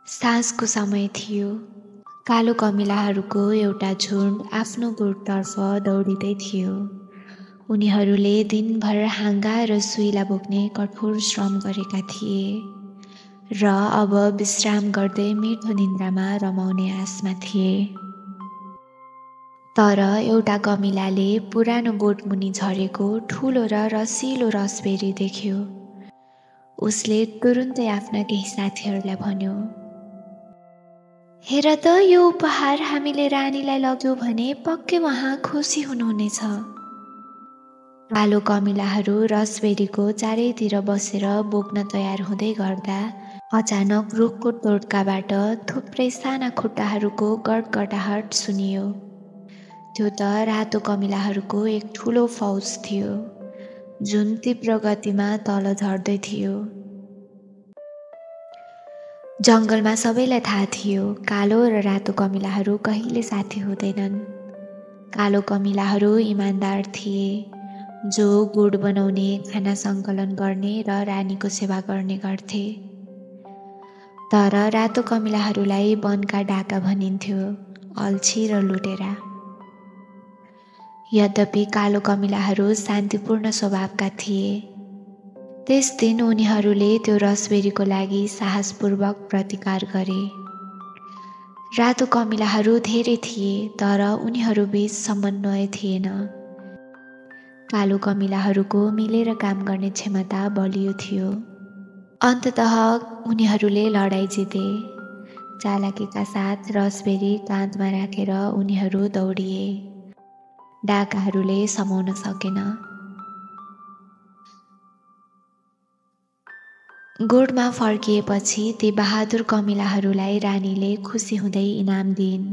साँझको समय थियो। कालो कमिलाहरूको एउटा झुन्ड आफ्नो गुटतर्फ दौडिँदै थियो। उनीहरूले दिनभर हाँगा र सुइला बोक्ने कठोर श्रम गरेका थिए र अब विश्राम गर्दै मिठो निन्द्रामा रमाउने आशमा थिए। तर एउटा कमिलाले पुरानो बोटमुनि झरेको ठुलो र रसिलो रसबेरी देख्यो। उसले तुरुन्तै आफ्ना केही साथीहरूलाई भन्यो, हेर त, यो उपहार हामीले रानीलाई लग्यौं भने पक्कै उहाँ खुसी हुनुहुनेछ। कालो कमिलाहरू रसबेरीको चारैतिर बसेर बोक्न तयार हुँदै गर्दा अचानक रुखको टोड्काबाट थुप्रै साना खुट्टाहरूको गडगडाहट सुनियो। त्यो त रातो कमिलाहरूको एक ठुलो फौज थियो, जुन तीव्र गतिमा तल झर्दै थियो। जङ्गलमा सबैलाई थाहा थियो, कालो र रातो कमिलाहरू कहिले साथी हुँदैनन्। कालो कमिलाहरू इमान्दार थिए, जो गुड बनाउने, खाना सङ्कलन गर्ने र रानीको सेवा गर्ने गर्थे। तर रातो कमिलाहरूलाई वनका डाका भनिन्थ्यो, अल्छी र लुटेरा। यद्यपि कालो कमिलाहरू शान्तिपूर्ण स्वभावका थिए। त्यस दिन उनीहरूले त्यो रसबेरीको लागि साहसपूर्वक प्रतिकार गरे। रातो कमिलाहरू धेरै थिए, तर उनीहरूबीच समन्वय थिएन। कालो कमिलाहरूको मिलेर काम गर्ने क्षमता बलियो थियो। अन्ततः उनीहरूले लडाईँ जिते। चालाकीका साथ रसबेरी काँधमा राखेर उनीहरू दौडिए। डाकाहरूले समाउन सकेन। गुडमा फर्किएपछि ती बहादुर कमिलाहरूलाई रानीले खुसी हुँदै इनाम दिइन्।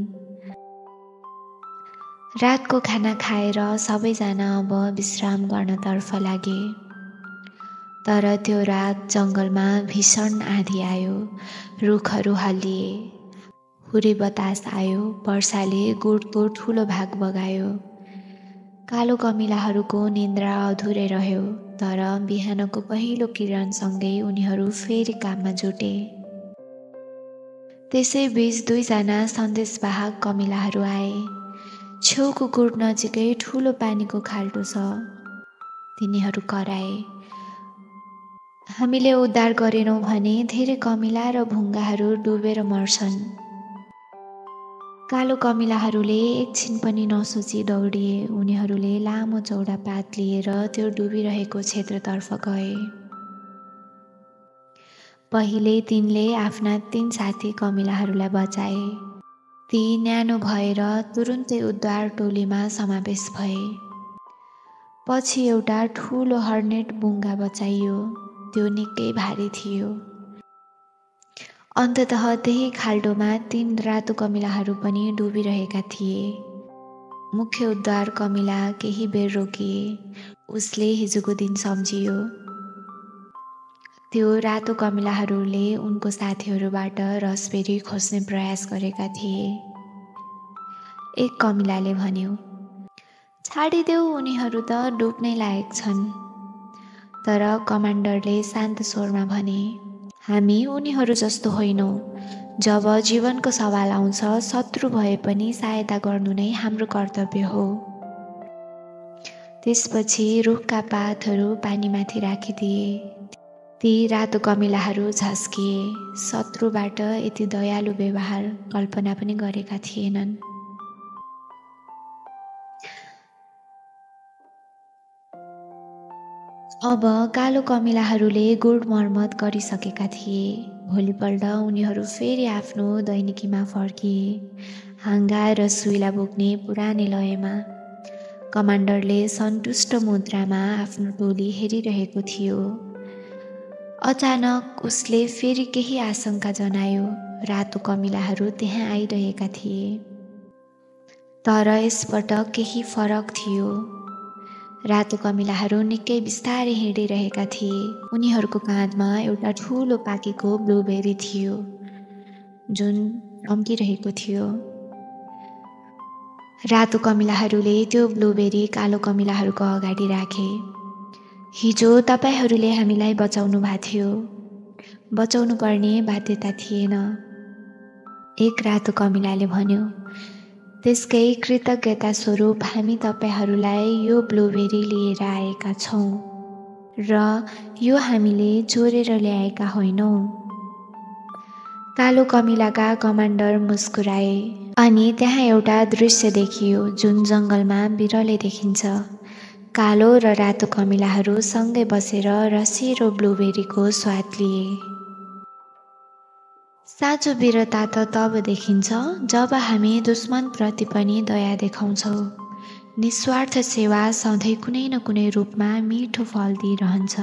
रातको खाना खाएर सबैजना अब विश्राम गर्नतर्फ लागे। तर त्यो रात जङ्गलमा भीषण आँधी आयो, रुखहरू हल्लिए, हुरी बतास आयो, वर्षाले गुडको ठुलो भाग बगायो। कालो कमिलाहरूको निन्द्रा अधुरै रह्यो, तर बिहानको पहिलो किरणसँगै उनीहरू फेरि काममा जुटे। त्यसै बीच दुईजना सन्देशवाहक कमिलाहरू आए। छेउको गुड नजिकै ठुलो पानीको खाल्टो छ। तिनीहरू कराए, हामीले उद्धार गरेनौँ भने धेरै कमिला र भुङ्गाहरू डुबेर मर्छन्। कालो कमिलाहरूले एकछिन पनि नसोची दौडिए। उनीहरूले लामो चौडा पात लिएर त्यो डुबिरहेको क्षेत्रतर्फ गए। पहिले तिनले आफ्ना 3 साथी कमिलाहरूलाई बचाए। ती न्यानो भएर तुरुन्तै उद्धार टोलीमा समावेश भए। पछि एउटा ठुलो हर्नेट बुङ्गा बचाइयो। त्यो निकै भारी थियो। अन्ततः त्यही खाल्डोमा 3 रातो कमिलाहरू पनि डुबिरहेका थिए। मुख्य उद्धार कमिला केही बेर रोकिए। उसले हिजोको दिन सम्झियो। त्यो रातो कमिलाहरूले उनको साथीहरूबाट रसबेरी खोज्ने प्रयास गरेका थिए। एक कमिलाले भन्यो, छाडिदेऊ, उनीहरू त डुब्नै लायक छन्। तर कमान्डरले शान्त स्वरमा भने, हामी उनीहरू जस्तो होइनौँ। जब जीवनको सवाल आउँछ, शत्रु भए पनि सहायता गर्नु नै हाम्रो कर्तव्य हो। त्यसपछि रुखका पातहरू पानीमाथि राखिदिए। ती रातो कमिलाहरू झस्किए। शत्रुबाट यति दयालु व्यवहार कल्पना पनि गरेका थिएनन्। अब कालो कमिलाहरूले गुड मर्मत गरिसकेका थिए। भोलिपल्ट उनीहरू फेरि आफ्नो दैनिकीमा फर्किए, हाँगा र सुइला बोक्ने पुरानै लयमा। कमान्डरले सन्तुष्ट मुद्रामा आफ्नो टोली हेरिरहेको थियो। अचानक उसले फेरि केही आशंका जनायो। रातो कमिलाहरू त्यहाँ आइरहेका थिए। तर यसपटक केही फरक थियो। रातो कमिलाहरू निकै बिस्तारै हिँडिरहेका थिए। उनीहरूको काँधमा एउटा ठुलो पाकेको ब्लुबेरी थियो, जुन चम्किरहेको थियो। रातो कमिलाहरूले त्यो ब्लुबेरी कालो कमिलाहरूको अगाडि राखे। हिजो तपाईहरूले हामीलाई बचाउनु भएको थियो। बचाउनु पर्ने बाध्यता थिएन। एक रातो कमिलाले भन्यो। त्यसकै कृतज्ञता स्वरूप हामी तपाईहरूलाई यो ब्लुबेरी लिएर आएका छौँ र यो हामीले चोरेर ल्याएका होइनौँ। कालो कमिलाका कमान्डर मुस्कुराए अनि त्यहाँ एउटा दृश्य देखियो जुन जङ्गलमा बिरलै देखिन्छ। कालो र रातो कमिलाहरू सँगै बसेर रसिलो ब्लुबेरीको स्वाद लिए। साँचो वीरता त तब देखिन्छ जब हामी दुश्मनप्रति पनि दया देखाउँछौँ। निस्वार्थ सेवा सधैँ कुनै न कुनै रूपमा मिठो फल दिइरहन्छ।